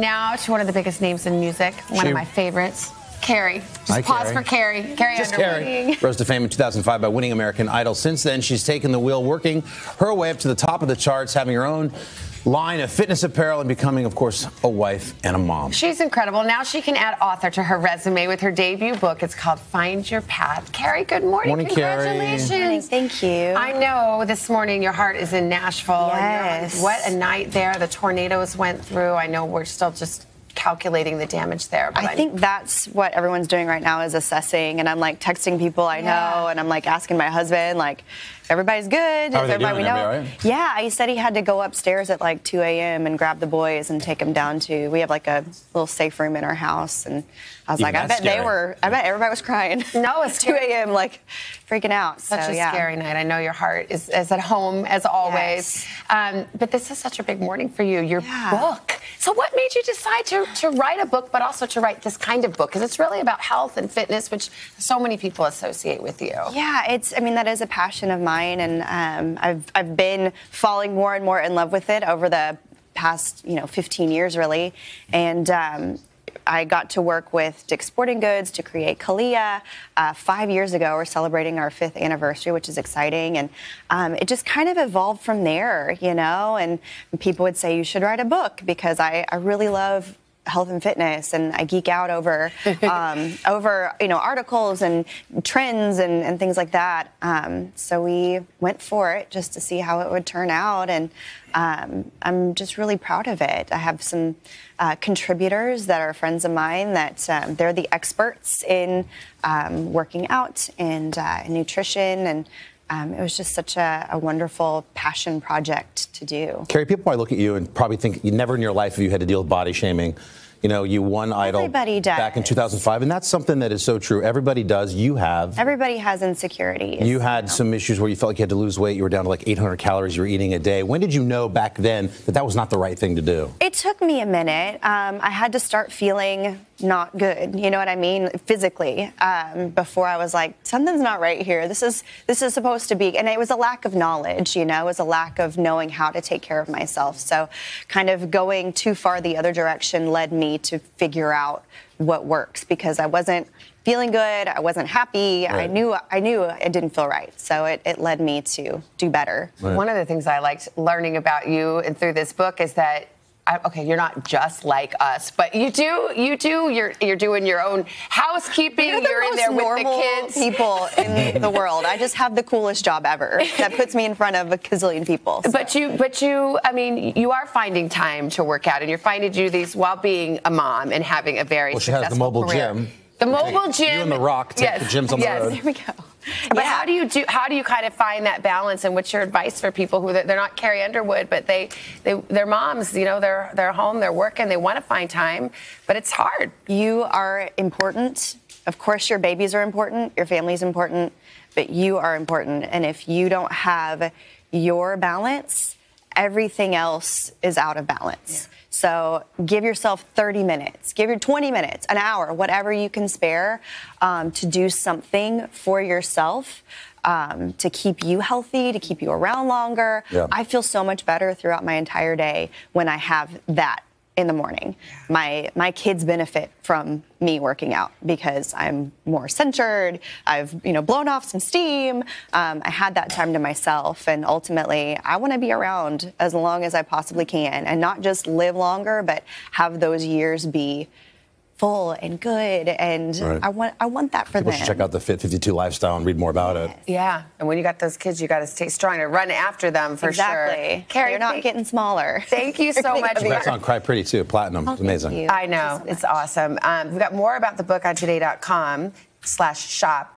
now to one of the biggest names in music, one of my favorites, Carrie. Just pause for Carrie. Carrie Underwood. Carrie rose to fame in 2005 by winning American Idol. Since then, she's taken the wheel, working her way up to the top of the charts, having her own line of fitness apparel and becoming, of course, a wife and a mom. She's incredible. Now she can add author to her resume with her debut book. It's called Find Your Path. Carrie, good morning. Morning, Congratulations. Good morning. Thank you. I know this morning your heart is in Nashville. Yes. What a night there. The tornadoes went through. I know we're still just calculating the damage there. But I think that's what everyone's doing right now is assessing. And I'm like texting people I know, and I'm like asking my husband, like, everybody's good. How are they everybody doing? we know? Right? Yeah, he said he had to go upstairs at like 2 a.m. and grab the boys and take them down to. We have like a little safe room in our house, and I was Even like, I bet everybody was crying. No, it's 2 a.m. like freaking out. Such a scary night. I know your heart is at home as always. Yes. But this is such a big morning for you. Your book. So what made you decide to write a book, but also to write this kind of book? Because it's really about health and fitness, which so many people associate with you. Yeah, that is a passion of mine, and I've been falling more and more in love with it over the past 15 years really, and I got to work with Dick's Sporting Goods to create Kalia 5 years ago. We're celebrating our 5th anniversary, which is exciting, and it just kind of evolved from there, and people would say you should write a book because I really love health and fitness, and I geek out over articles and trends and things like that. So we went for it just to see how it would turn out, and I'm just really proud of it. I have some contributors that are friends of mine that they're the experts in working out and nutrition, and it was just such a wonderful passion project to do. Carrie, people probably look at you and probably think you never in your life have you had to deal with body shaming. You won Idol back in 2005, and that's something that is so true. Everybody does. You have. Everybody has insecurities. You had some issues where you felt like you had to lose weight. You were down to like 800 calories you were eating a day. When did you know back then that was not the right thing to do? It took me a minute. I had to start feeling not good, you know what I mean, physically, before I was like, something's not right here. This is supposed to be, and it was a lack of knowledge, it was a lack of knowing how to take care of myself. So kind of going too far the other direction led me to figure out what works, because I wasn't feeling good, I wasn't happy, right. I knew it didn't feel right, so it led me to do better. Right. One of the things I liked learning about you and through this book is that you're not just like us, but you're doing your own housekeeping. You're in there with the kids. People in the world. I just have the coolest job ever. That puts me in front of a gazillion people. So. But you are finding time to work out, and you're finding to do these while being a mom and having a very she has the mobile career. Gym. The mobile gym. You and The Rock take the gyms on the road. There we go. But how do you kind of find that balance, and what's your advice for people who they're not Carrie Underwood, but they're moms, they're home, they're working, they want to find time, but it's hard. You are important. Of course, your babies are important, your family's important, but you are important. And if you don't have your balance, everything else is out of balance. Yeah. So give yourself 30 minutes, give your 20 minutes, an hour, whatever you can spare to do something for yourself, to keep you healthy, to keep you around longer. Yeah. I feel so much better throughout my entire day when I have that in the morning. My kids benefit from me working out because I'm more centered. I've blown off some steam. I had that time to myself, and ultimately I want to be around as long as I possibly can, and not just live longer, but have those years be full and good, and right. I want that for People them. Should check out the Fit 52 lifestyle and read more about it. Yeah, and when you got those kids, you got to stay strong to run after them for sure. Exactly. Carrie, you're not getting smaller. Thank you so much. That's on Cry Pretty too. Platinum. It's amazing. You. I know. It's awesome. We've got more about the book on today.com/shop.